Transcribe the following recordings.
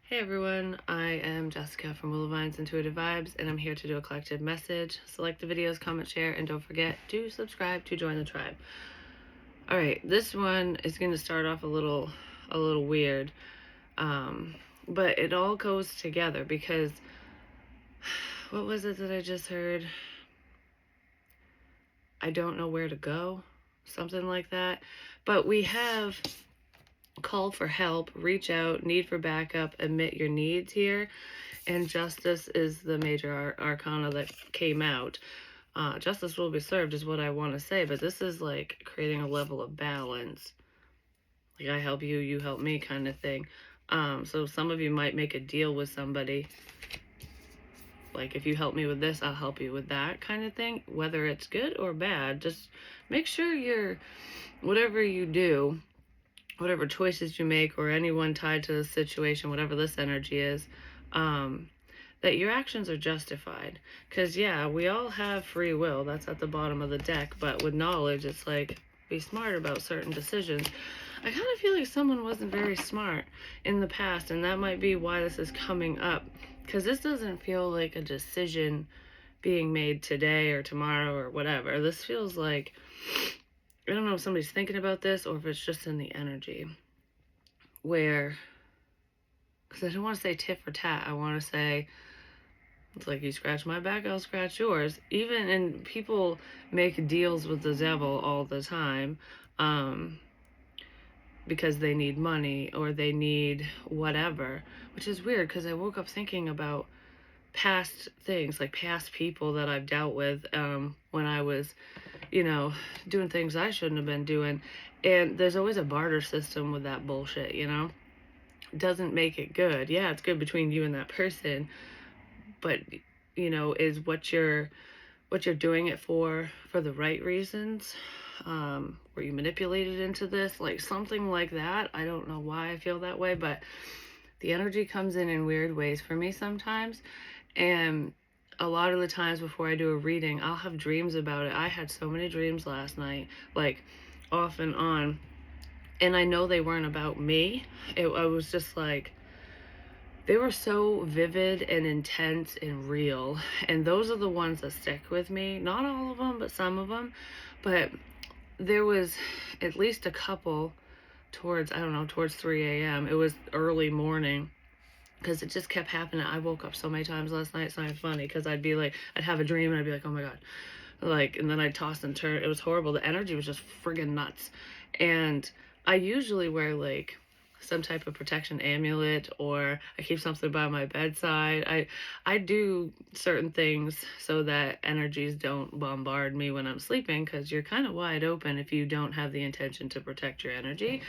Hey everyone, I am Jessica from Willow Vine's Intuitive Vibes, and I'm here to do a collective message. Select the videos, comment, share, and don't forget to subscribe to join the tribe. Alright, this one is going to start off a little weird, but it all goes together because, what was it that I just heard? I don't know where to go, something like that. But we have call for help, reach out, need for backup, admit your needs here. And justice is the major arcana that came out. Justice will be served is what I want to say, but this is like creating a level of balance. Like I help you, you help me kind of thing. So some of you might make a deal with somebody. Like if you help me with this, I'll help you with that kind of thing. Whether it's good or bad, just make sure whatever you do, whatever choices you make, or anyone tied to the situation, whatever this energy is, that your actions are justified. Because, yeah, we all have free will. That's at the bottom of the deck. But with knowledge, it's like, be smart about certain decisions. I kind of feel like someone wasn't very smart in the past, and that might be why this is coming up. Because this doesn't feel like a decision being made today or tomorrow or whatever. This feels like, I don't know if somebody's thinking about this or if it's just in the energy. Where, because I don't want to say tit for tat. I want to say, it's like you scratch my back, I'll scratch yours. Even, and people make deals with the devil all the time, because they need money or they need whatever, which is weird because I woke up thinking about past things, like past people that I've dealt with, when I was, doing things I shouldn't have been doing. And there's always a barter system with that bullshit, Doesn't make it good. Yeah, it's good between you and that person, but is what you're doing it for the right reasons? Were you manipulated into this? Like something like that. I don't know why I feel that way, but the energy comes in weird ways for me sometimes. And a lot of the times before I do a reading, I'll have dreams about it. I had so many dreams last night, like off and on. And I know they weren't about me. I was just like, they were so vivid and intense and real. And those are the ones that stick with me. Not all of them, but some of them. But there was at least a couple towards 3 a.m. It was early morning because it just kept happening. I woke up so many times last night. It's not funny because I'd have a dream and I'd be like, oh my God. Like, and then I'd toss and turn. It was horrible. The energy was just friggin' nuts. And I usually wear like some type of protection amulet, or I keep something by my bedside. I do certain things so that energies don't bombard me when I'm sleeping, because you're kind of wide open if you don't have the intention to protect your energy.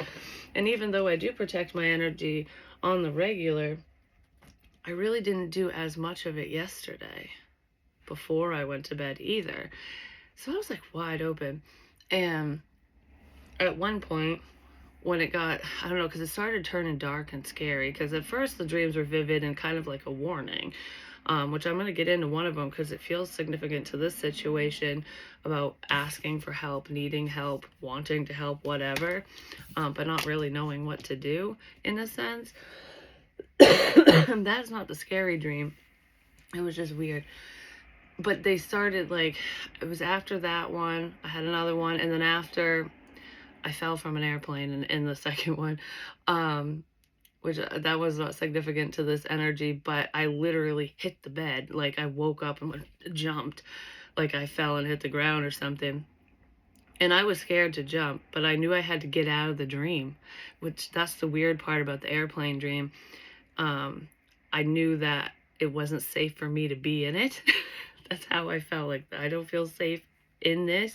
And even though I do protect my energy on the regular, I really didn't do as much of it yesterday before I went to bed either. So I was like wide open. And at one point, when it got, I don't know, because it started turning dark and scary, because at first the dreams were vivid and kind of like a warning, which I'm going to get into one of them because it feels significant to this situation about asking for help, needing help, wanting to help, whatever, but not really knowing what to do in a sense. That's not the scary dream. It was just weird. But they started like, it was after that one, I had another one, and then after I fell from an airplane in the second one, which that was not significant to this energy, but I literally hit the bed. Like I woke up and jumped, like I fell and hit the ground or something. And I was scared to jump, but I knew I had to get out of the dream, which that's the weird part about the airplane dream. I knew that it wasn't safe for me to be in it. That's how I felt. Like I don't feel safe in this.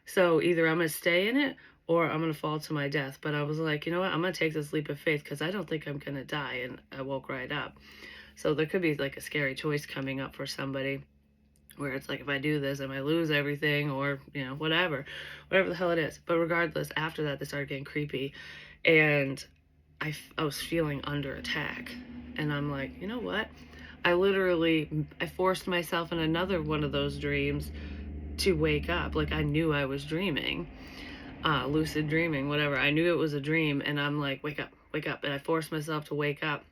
So either I'm going to stay in it or I'm going to fall to my death. But I was like, you know what? I'm going to take this leap of faith because I don't think I'm going to die. And I woke right up. So there could be like a scary choice coming up for somebody where it's like, if I do this, I might lose everything, or, whatever the hell it is. But regardless, after that, they started getting creepy. And I was feeling under attack. And I'm like, you know what? I forced myself in another one of those dreams to wake up. Like I knew I was dreaming, lucid dreaming, whatever. I knew it was a dream, and I'm like, wake up. And I forced myself to wake up.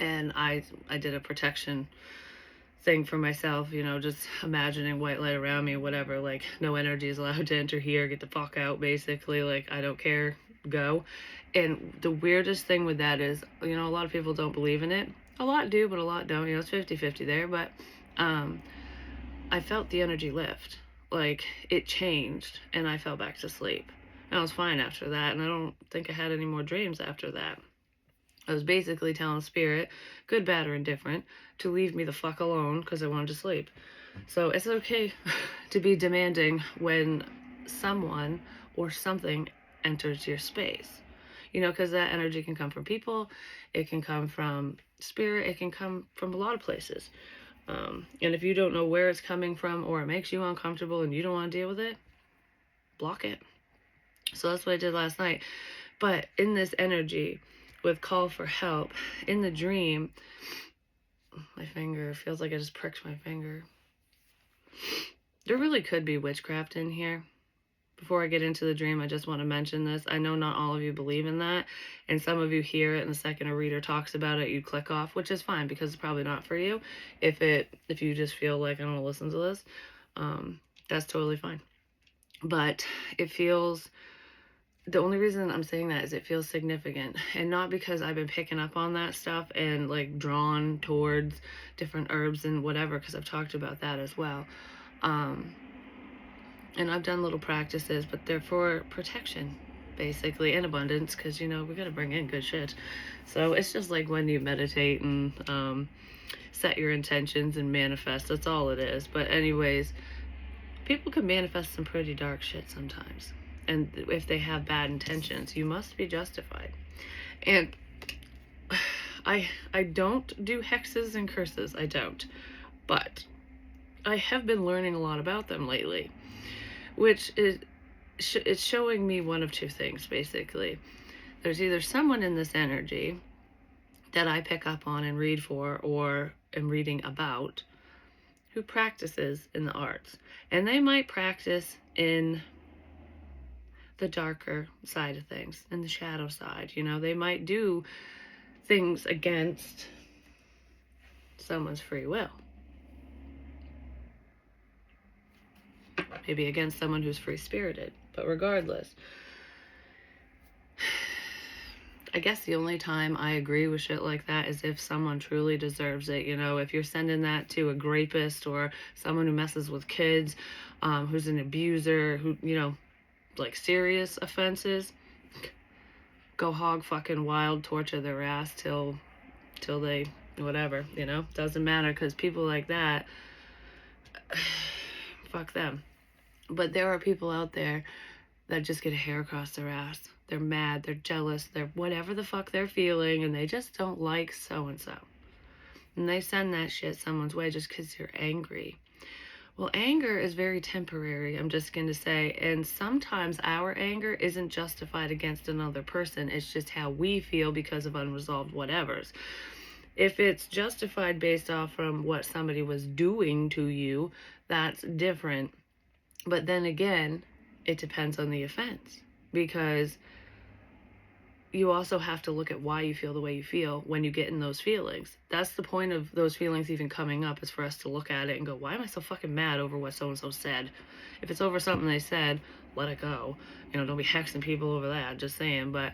And I did a protection thing for myself, just imagining white light around me, whatever, like no energy is allowed to enter here, get the fuck out, basically, like I don't care, go. And the weirdest thing with that is, a lot of people don't believe in it. A lot do, but a lot don't. It's 50-50 there. But I felt the energy lift. Like it changed and I fell back to sleep. And I was fine after that. And I don't think I had any more dreams after that. I was basically telling spirit, good, bad, or indifferent, to leave me the fuck alone because I wanted to sleep. So it's okay to be demanding when someone or something enters your space. Because that energy can come from people, it can come from spirit, it can come from a lot of places. And if you don't know where it's coming from or it makes you uncomfortable and you don't want to deal with it, block it. So that's what I did last night. But in this energy, with call for help, in the dream, my finger feels like I just pricked my finger. There really could be witchcraft in here. Before I get into the dream, I just want to mention this. I know not all of you believe in that, and some of you hear it, and the second a reader talks about it, you click off, which is fine because it's probably not for you. If you just feel like I don't want to listen to this, that's totally fine. But it feels. The only reason I'm saying that is it feels significant, and not because I've been picking up on that stuff and like drawn towards different herbs and whatever, because I've talked about that as well. And I've done little practices, but they're for protection, basically, and abundance, because, we got to bring in good shit. So it's just like when you meditate and set your intentions and manifest. That's all it is. But anyways, people can manifest some pretty dark shit sometimes. And if they have bad intentions, you must be justified. And I don't do hexes and curses. I don't. But I have been learning a lot about them lately, which is it's showing me one of two things, basically. There's either someone in this energy that I pick up on and read for or am reading about who practices in the arts. And they might practice in the darker side of things, in the shadow side. They might do things against someone's free will. Maybe against someone who's free-spirited. But regardless, I guess the only time I agree with shit like that is if someone truly deserves it. If you're sending that to a rapist or someone who messes with kids, who's an abuser, who, like serious offenses, go hog fucking wild, torture their ass till they, whatever, doesn't matter, because people like that, fuck them. But there are people out there that just get a hair across their ass. They're mad, they're jealous, they're whatever the fuck they're feeling, and they just don't like so-and-so. And they send that shit someone's way just because you're angry. Well, anger is very temporary, I'm just going to say, and sometimes our anger isn't justified against another person. It's just how we feel because of unresolved whatevers. If it's justified based off from what somebody was doing to you, that's different. But then again, it depends on the offense, because you also have to look at why you feel the way you feel when you get in those feelings. That's the point of those feelings even coming up, is for us to look at it and go, why am I so fucking mad over what so-and-so said? If it's over something they said, let it go. Don't be hexing people over that, just saying. But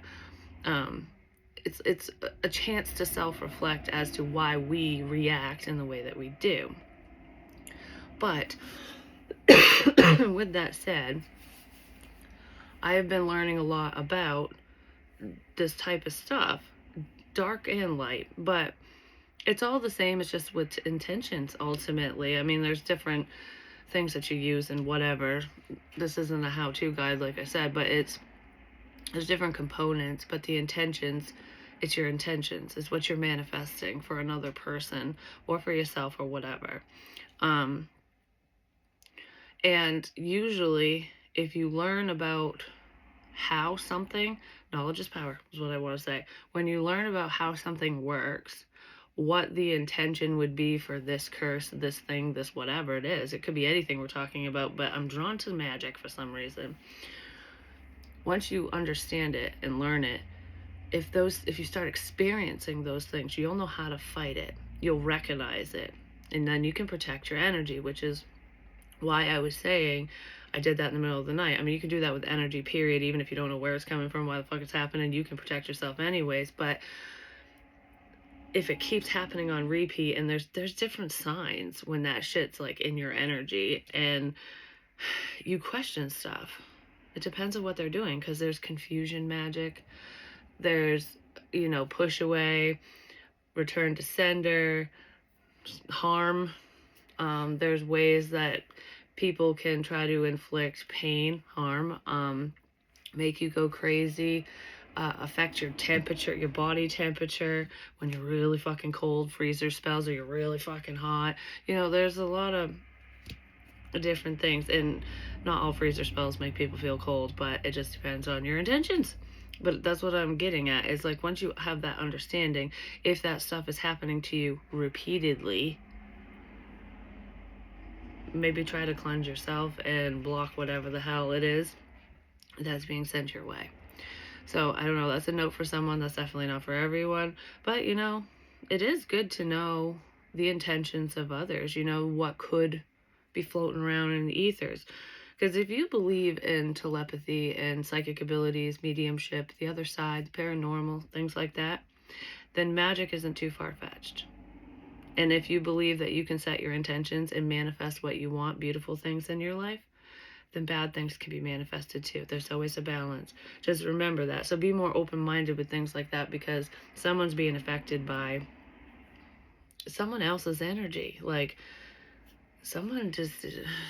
it's a chance to self-reflect as to why we react in the way that we do. But with that said, I have been learning a lot about this type of stuff, dark and light, but it's all the same. It's just with intentions, ultimately. I mean, there's different things that you use and whatever. This isn't a how-to guide, like I said, but there's different components, but the intentions, it's your intentions. It's what you're manifesting for another person or for yourself or whatever. And usually, if you learn about how something, knowledge is power, is what I want to say. When you learn about how something works, what the intention would be for this curse, this thing, this whatever it is. It could be anything we're talking about, but I'm drawn to magic for some reason. Once you understand it and learn it, if you start experiencing those things, you'll know how to fight it. You'll recognize it. And then you can protect your energy, which is why I was saying I did that in the middle of the night. I mean, you can do that with energy, period, even if you don't know where it's coming from, why the fuck it's happening, you can protect yourself anyways. But if it keeps happening on repeat, and there's different signs when that shit's like in your energy and you question stuff. It depends on what they're doing, because there's confusion magic, there's, push away, return to sender, harm. There's ways that people can try to inflict pain, harm, make you go crazy, affect your temperature, your body temperature when you're really fucking cold, freezer spells, or you're really fucking hot. There's a lot of different things, and not all freezer spells make people feel cold, but it just depends on your intentions. But that's what I'm getting at, is like, once you have that understanding, if that stuff is happening to you repeatedly, maybe try to cleanse yourself and block whatever the hell it is that's being sent your way. So I don't know, that's a note for someone, that's definitely not for everyone. But it is good to know the intentions of others, what could be floating around in the ethers. Because if you believe in telepathy and psychic abilities, mediumship, the other side, the paranormal, things like that, then magic isn't too far-fetched. And if you believe that you can set your intentions and manifest what you want, beautiful things in your life, then bad things can be manifested too. There's always a balance. Just remember that. So be more open-minded with things like that, because someone's being affected by someone else's energy. Like, someone just,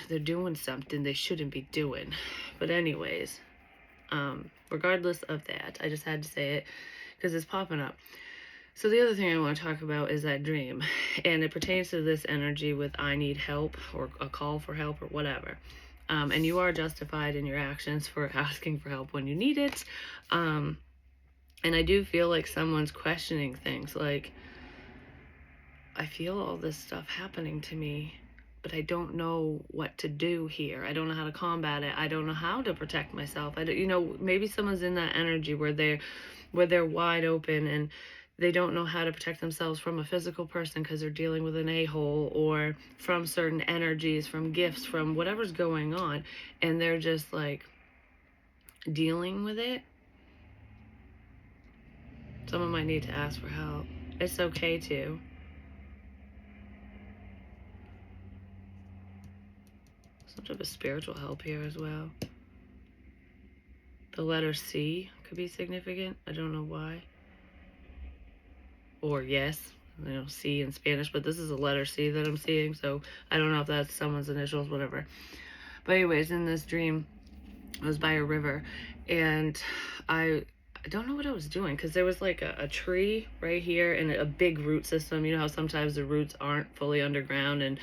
they're doing something they shouldn't be doing. But anyways, regardless of that, I just had to say it because it's popping up. So the other thing I want to talk about is that dream, and it pertains to this energy with I need help, or a call for help, or whatever. And you are justified in your actions for asking for help when you need it. And I do feel like someone's questioning things, like, I feel all this stuff happening to me, but I don't know what to do here. I don't know how to combat it. I don't know how to protect myself. I don't, maybe someone's in that energy where they're wide open, and they don't know how to protect themselves from a physical person because they're dealing with an a-hole, or from certain energies, from gifts, from whatever's going on, and they're just like dealing with it. Someone might need to ask for help. It's okay to. Some type of spiritual help here as well. The letter C could be significant. I don't know why. Or yes, C in Spanish, but this is a letter C that I'm seeing, so I don't know if that's someone's initials, whatever. But anyways, in this dream, I was by a river, and I don't know what I was doing, because there was like a tree right here and a big root system. You know how sometimes the roots aren't fully underground, and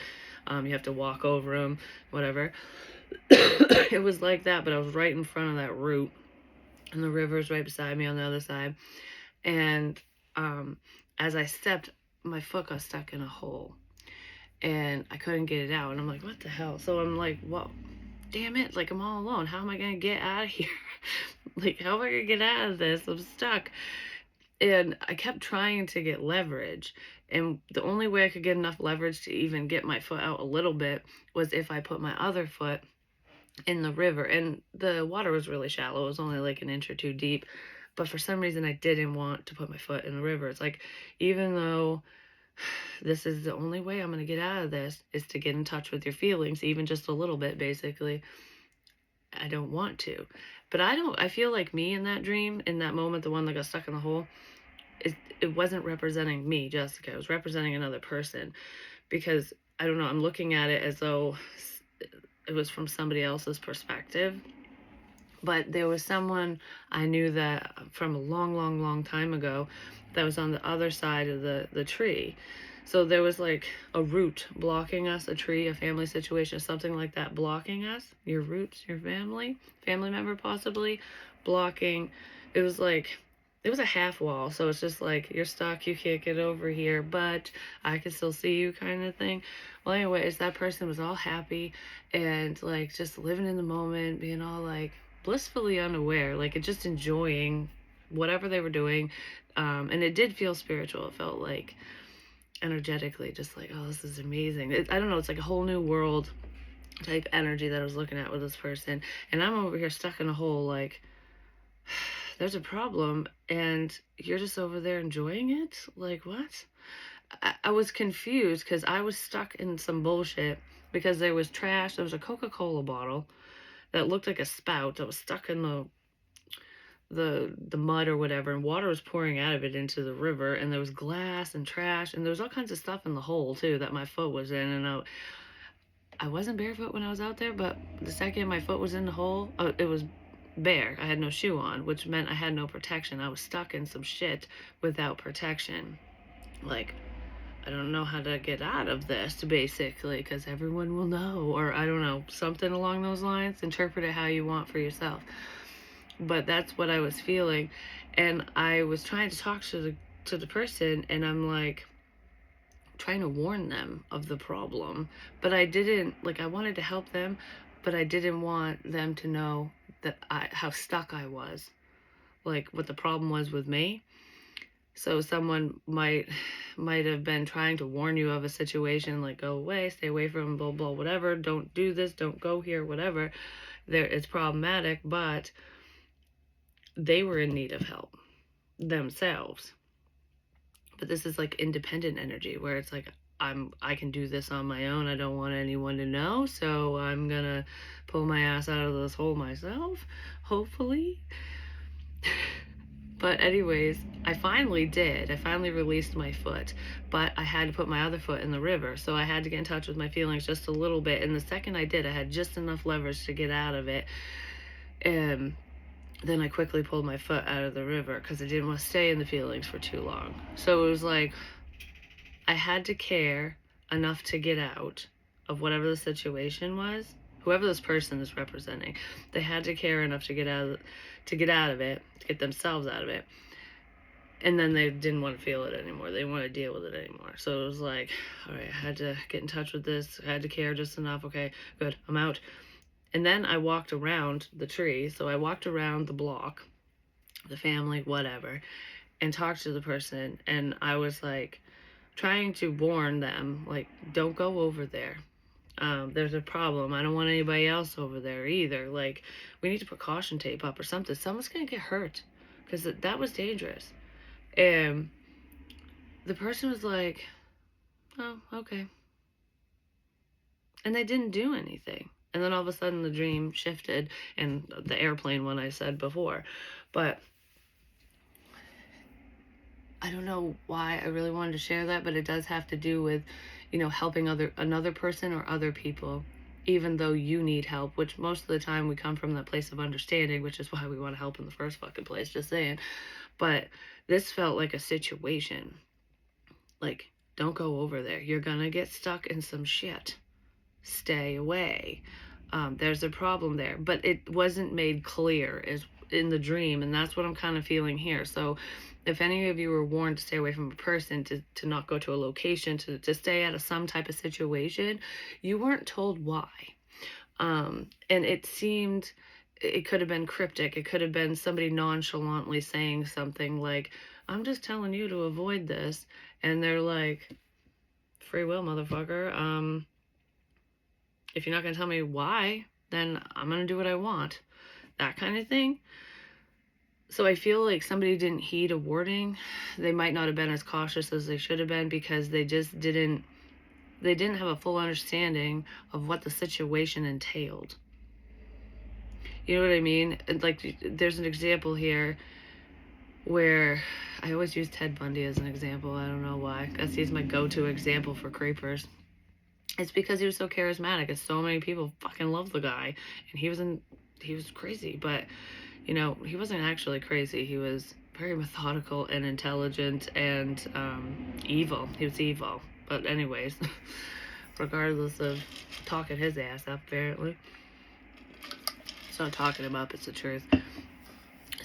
you have to walk over them, whatever. It was like that, but I was right in front of that root, and the river's right beside me on the other side. And as I stepped, my foot got stuck in a hole, and I couldn't get it out. And I'm like, what the hell? So I'm like, well, damn it, like, I'm all alone. How am I gonna get out of here? Like, how am I gonna get out of this? I'm stuck. And I kept trying to get leverage, and the only way I could get enough leverage to even get my foot out a little bit was if I put my other foot in the river. And the water was really shallow. It was only like an inch or two deep, but for some reason I didn't want to put my foot in the river. It's like, even though this is the only way I'm going to get out of this, is to get in touch with your feelings, even just a little bit, basically, I don't want to. But I feel like me in that dream, in that moment, the one that got stuck in the hole, it wasn't representing me, Jessica. It was representing another person, because I don't know, I'm looking at it as though it was from somebody else's perspective. But there was someone I knew that from a long, long, long time ago that was on the other side of the tree. So there was like a root blocking us, a tree, a family situation, something like that blocking us. Your roots, your family member possibly blocking. It was a half wall. So it's just like, you're stuck, you can't get over here, but I can still see you, kind of thing. Well, anyways, that person was all happy and like just living in the moment, being all like blissfully unaware, like just enjoying whatever they were doing. And it did feel spiritual. It felt like energetically just like, oh, this is amazing. I don't know, it's like a whole new world type energy that I was looking at with this person. And I'm over here stuck in a hole like, there's a problem and you're just over there enjoying it? Like, what? I was confused because I was stuck in some bullshit because there was trash. There was a Coca-Cola bottle that looked like a spout that was stuck in the mud or whatever, and water was pouring out of it into the river, and there was glass and trash, and there was all kinds of stuff in the hole too that my foot was in. And I wasn't barefoot when I was out there, but the second my foot was in the hole, it was bare. I had no shoe on, which meant I had no protection. I was stuck in some shit without protection. Like, I don't know how to get out of this, basically, because everyone will know, or I don't know, something along those lines. Interpret it how you want for yourself. But that's what I was feeling, and I was trying to talk to the person, and I'm like trying to warn them of the problem, but I didn't, like, I wanted to help them, but I didn't want them to know that how stuck I was, like what the problem was with me. So someone might have been trying to warn you of a situation, like, go away, stay away from blah blah whatever, don't do this, don't go here, whatever. There, it's problematic, but they were in need of help themselves. But this is like independent energy where it's like, I can do this on my own. I don't want anyone to know, so I'm gonna pull my ass out of this hole myself, hopefully. But anyways, I finally did. I finally released my foot, but I had to put my other foot in the river, so I had to get in touch with my feelings just a little bit. And the second I did, I had just enough leverage to get out of it. And then I quickly pulled my foot out of the river because I didn't want to stay in the feelings for too long. So it was like I had to care enough to get out of whatever the situation was. Whoever this person is representing, they had to care enough to get out of it, to get themselves out of it. And then they didn't want to feel it anymore. They didn't want to deal with it anymore. So it was like, all right, I had to get in touch with this. I had to care just enough. Okay, good, I'm out. And then I walked around the tree. So I walked around the block, the family, whatever, and talked to the person. And I was like trying to warn them, like, don't go over there. There's a problem. I don't want anybody else over there either. Like, we need to put caution tape up or something. Someone's going to get hurt because that was dangerous. And the person was like, oh, okay. And they didn't do anything. And then all of a sudden the dream shifted, and the airplane one I said before. But I don't know why I really wanted to share that, but it does have to do with, helping another person or other people, even though you need help, which most of the time we come from that place of understanding, which is why we want to help in the first fucking place, just saying. But this felt like a situation. Like, don't go over there. You're gonna get stuck in some shit. Stay away. There's a problem there, but it wasn't made clear as in the dream, and that's what I'm kind of feeling here. So if any of you were warned to stay away from a person, to not go to a location, to stay out of some type of situation, you weren't told why. And it seemed, it could have been cryptic. It could have been somebody nonchalantly saying something like, I'm just telling you to avoid this. And they're like, free will, motherfucker. If you're not going to tell me why, then I'm going to do what I want. That kind of thing. So I feel like somebody didn't heed a warning. They might not have been as cautious as they should have been because they just didn't have a full understanding of what the situation entailed. You know what I mean? Like, there's an example here where I always use Ted Bundy as an example. I don't know why. I guess he's my go-to example for creepers. It's because he was so charismatic, and so many people fucking love the guy. And he was crazy, but he wasn't actually crazy. He was very methodical and intelligent and evil. He was evil. But anyways, regardless of talking his ass up, apparently. It's not talking him up, it's the truth.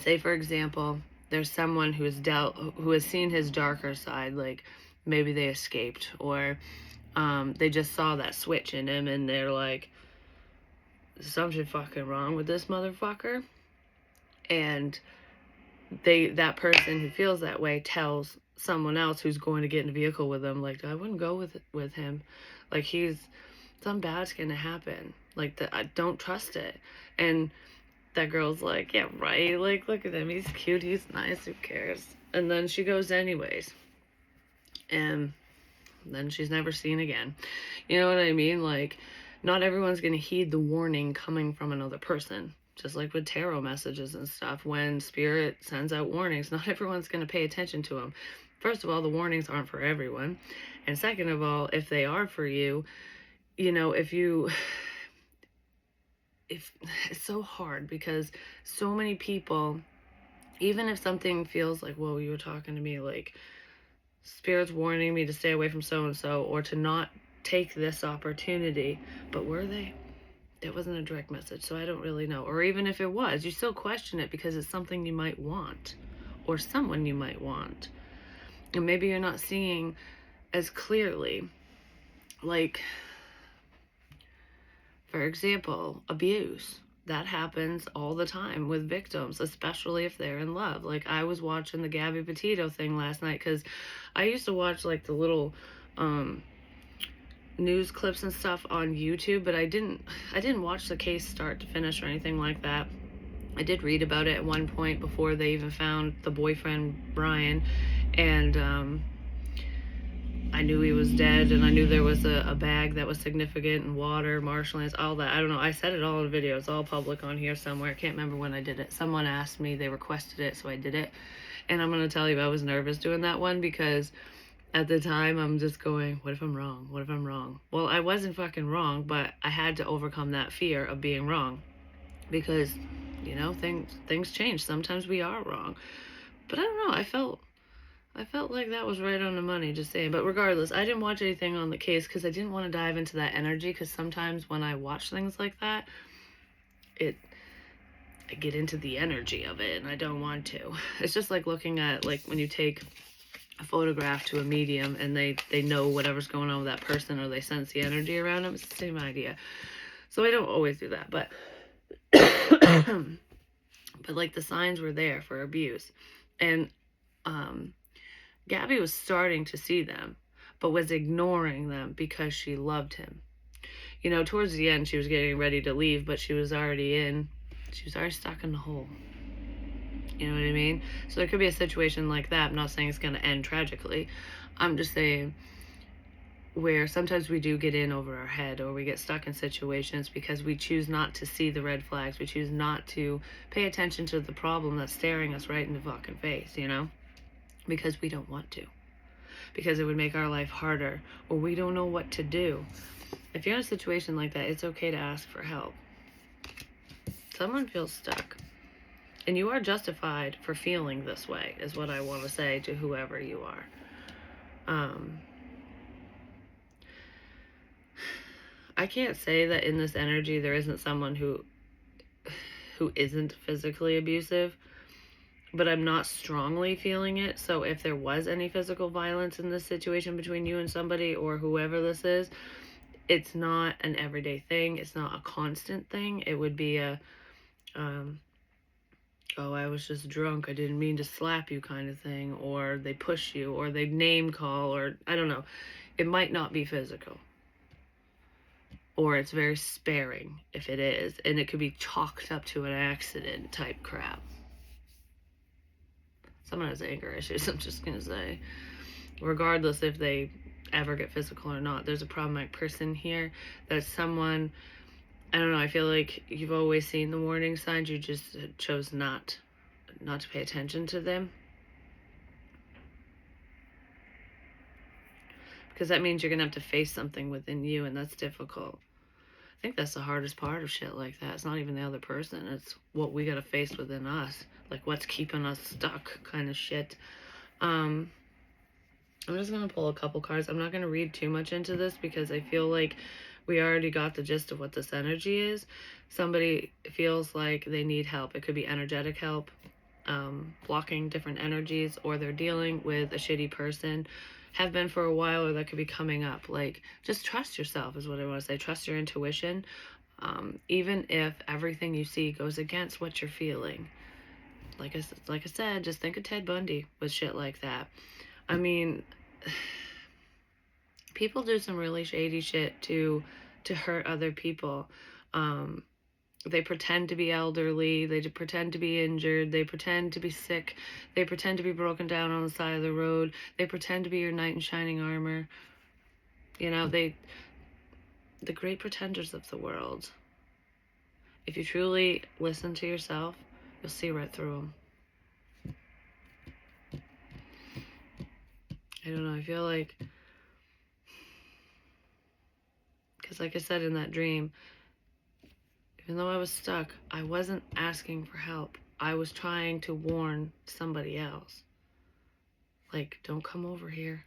Say, for example, there's someone who has seen his darker side, like maybe they escaped, or they just saw that switch in him and they're like, something fucking wrong with this motherfucker. And that person who feels that way tells someone else who's going to get in a vehicle with them, like, I wouldn't go with him. Like, something bad's gonna happen. Like, I don't trust it. And that girl's like, yeah, right. Like, look at him. He's cute. He's nice. Who cares? And then she goes anyways. And then she's never seen again. You know what I mean? Like, not everyone's going to heed the warning coming from another person. Just like with tarot messages and stuff, when spirit sends out warnings, not everyone's going to pay attention to them. First of all, the warnings aren't for everyone. And second of all, if they are for you, if it's so hard because so many people, even if something feels like, whoa, you were talking to me, like, spirit's warning me to stay away from so and so or to not take this opportunity, but were they? That wasn't a direct message, so I don't really know. Or even if it was, you still question it because it's something you might want or someone you might want, and maybe you're not seeing as clearly. Like, for example, abuse. That happens all the time with victims, especially if they're in love. Like, I was watching the Gabby Petito thing last night because I used to watch like the little news clips and stuff on YouTube, but I didn't watch the case start to finish or anything like that. I did read about it at one point before they even found the boyfriend, Brian, and I knew he was dead, and I knew there was a bag that was significant, and water, marshlands, all that. I don't know. I said it all in a video. It's all public on here somewhere. I can't remember when I did it. Someone asked me. They requested it, so I did it. And I'm going to tell you, I was nervous doing that one because at the time, I'm just going, what if I'm wrong? What if I'm wrong? Well, I wasn't fucking wrong, but I had to overcome that fear of being wrong because, things change. Sometimes we are wrong. But I don't know. I felt like that was right on the money, just saying. But regardless, I didn't watch anything on the case because I didn't want to dive into that energy, because sometimes when I watch things like that, I get into the energy of it, and I don't want to. It's just like looking at, like, when you take a photograph to a medium and they know whatever's going on with that person, or they sense the energy around them. It's the same idea. So I don't always do that, but but like, the signs were there for abuse. And Gabby was starting to see them, but was ignoring them because she loved him. Towards the end, she was getting ready to leave, but she was already stuck in the hole. You know what I mean? So there could be a situation like that. I'm not saying it's going to end tragically. I'm just saying where sometimes we do get in over our head, or we get stuck in situations because we choose not to see the red flags. We choose not to pay attention to the problem that's staring us right in the fucking face, because we don't want to. Because it would make our life harder, or we don't know what to do. If you're in a situation like that, it's okay to ask for help. Someone feels stuck. And you are justified for feeling this way, is what I want to say to whoever you are. I can't say that in this energy there isn't someone who isn't physically abusive, but I'm not strongly feeling it. So if there was any physical violence in this situation between you and somebody, or whoever this is, it's not an everyday thing. It's not a constant thing. It would be a, oh, I was just drunk, I didn't mean to slap you kind of thing, or they push you, or they name call, or I don't know. It might not be physical. Or it's very sparing if it is, and it could be chalked up to an accident type crap. Someone has anger issues, I'm just going to say. Regardless if they ever get physical or not, there's a problematic person here. That's someone, I don't know, I feel like you've always seen the warning signs, you just chose not to pay attention to them. Because that means you're going to have to face something within you, and that's difficult. I think that's the hardest part of shit like that. It's not even the other person. It's what we got to face within us. Like, what's keeping us stuck kind of shit. I'm just going to pull a couple cards. I'm not going to read too much into this because I feel like we already got the gist of what this energy is. Somebody feels like they need help. It could be energetic help, blocking different energies, or they're dealing with a shitty person, have been for a while, or that could be coming up. Like, just trust yourself is what I want to say. Trust your intuition. Even if everything you see goes against what you're feeling. like I said, just think of Ted Bundy with shit like that. I mean, people do some really shady shit to hurt other people. Um, they pretend to be elderly, they pretend to be injured, they pretend to be sick, they pretend to be broken down on the side of the road, they pretend to be your knight in shining armor. You know, the great pretenders of the world. If you truly listen to yourself, you'll see right through them. I don't know, I feel like, because like I said in that dream, even though I was stuck, I wasn't asking for help. I was trying to warn somebody else. Like, don't come over here.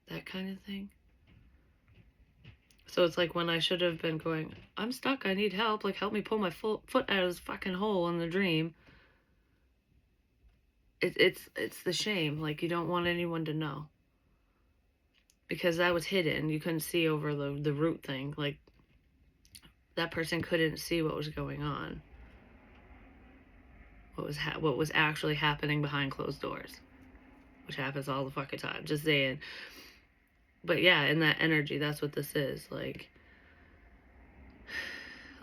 That kind of thing. So it's like when I should have been going, I'm stuck, I need help. Like, help me pull my foot out of this fucking hole in the dream. It's the shame. Like, you don't want anyone to know. Because that was hidden. You couldn't see over the root thing. Like, that person couldn't see what was going on. What was actually happening behind closed doors. Which happens all the fucking time. Just saying. But yeah, in that energy, that's what this is. Like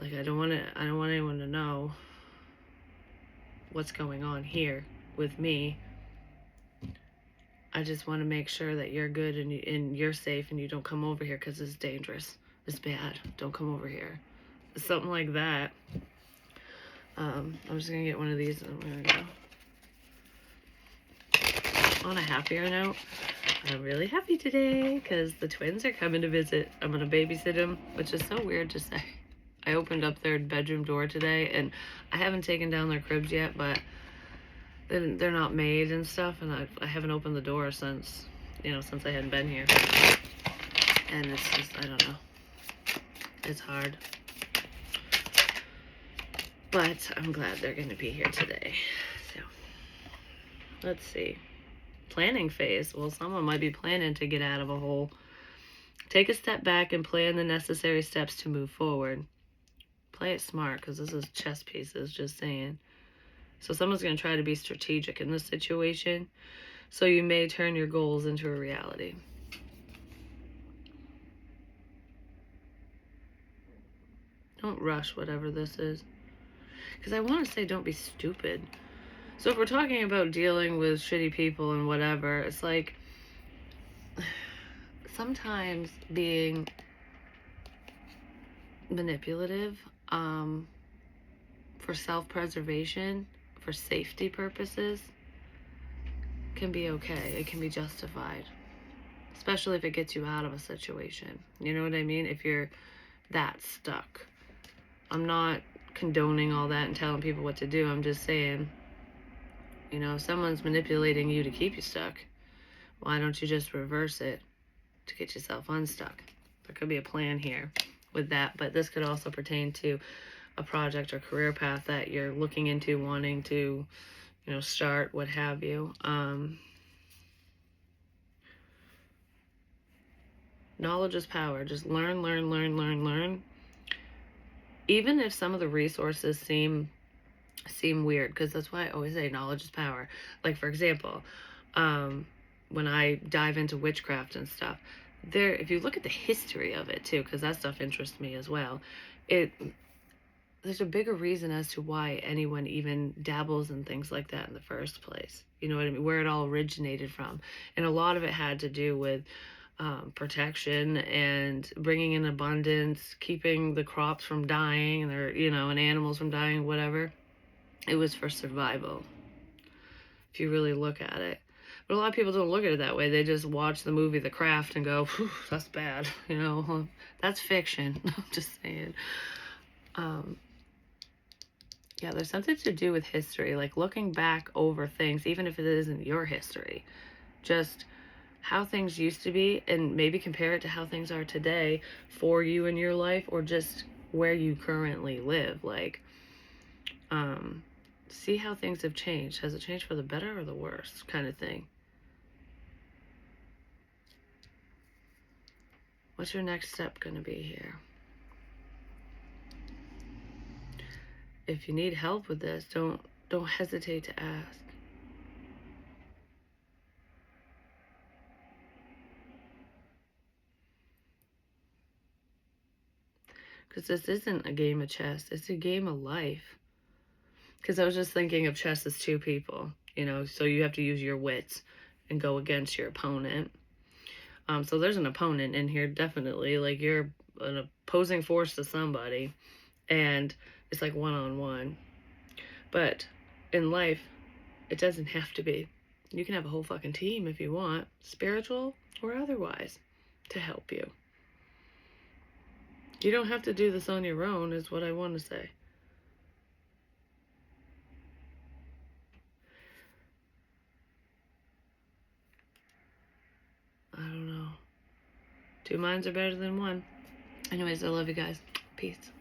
I don't want anyone to know what's going on here with me. I just want to make sure that you're good and you're safe and you don't come over here because it's dangerous. It's bad. Don't come over here. Something like that. I'm just going to get one of these and there we go. On a happier note, I'm really happy today because the twins are coming to visit. I'm going to babysit them, which is so weird to say. I opened up their bedroom door today and I haven't taken down their cribs yet, but they're not made and stuff, and I haven't opened the door since I hadn't been here. And it's just, I don't know. It's hard. But I'm glad they're going to be here today. So, let's see. Planning phase. Well, someone might be planning to get out of a hole. Take a step back and plan the necessary steps to move forward. Play it smart, because this is chess pieces, just saying. So someone's going to try to be strategic in this situation. So you may turn your goals into a reality. Don't rush whatever this is. Because I want to say don't be stupid. So if we're talking about dealing with shitty people and whatever, it's like sometimes being manipulative for self-preservation, for safety purposes, can be okay. It can be justified. Especially if it gets you out of a situation. You know what I mean? If you're that stuck. I'm not condoning all that and telling people what to do. I'm just saying, if someone's manipulating you to keep you stuck, why don't you just reverse it to get yourself unstuck? There could be a plan here with that, but this could also pertain to a project or career path that you're looking into, wanting to, start, what have you. Knowledge is power. Just learn. Even if some of the resources seem weird, because that's why I always say knowledge is power. Like, for example, when I dive into witchcraft and stuff, if you look at the history of it too, because that stuff interests me as well, there's a bigger reason as to why anyone even dabbles in things like that in the first place. You know what I mean? Where it all originated from. And a lot of it had to do with protection and bringing in abundance, keeping the crops from dying, and animals from dying, whatever. It was for survival, if you really look at it. But a lot of people don't look at it that way. They just watch the movie The Craft and go, that's bad. That's fiction. I'm just saying. Yeah, there's something to do with history, like looking back over things, even if it isn't your history. Just how things used to be, and maybe compare it to how things are today for you in your life, or just where you currently live. Like, see how things have changed. Has it changed for the better or the worse, kind of thing? What's your next step going to be here? if you need help with this, don't hesitate to ask. Because this isn't a game of chess, it's a game of life. Because I was just thinking of chess as two people, so you have to use your wits and go against your opponent. So there's an opponent in here, definitely. Like, you're an opposing force to somebody, and it's like one-on-one. But in life, it doesn't have to be. You can have a whole fucking team if you want, spiritual or otherwise, to help you. You don't have to do this on your own, is what I want to say. I don't know. Two minds are better than one. Anyways, I love you guys. Peace.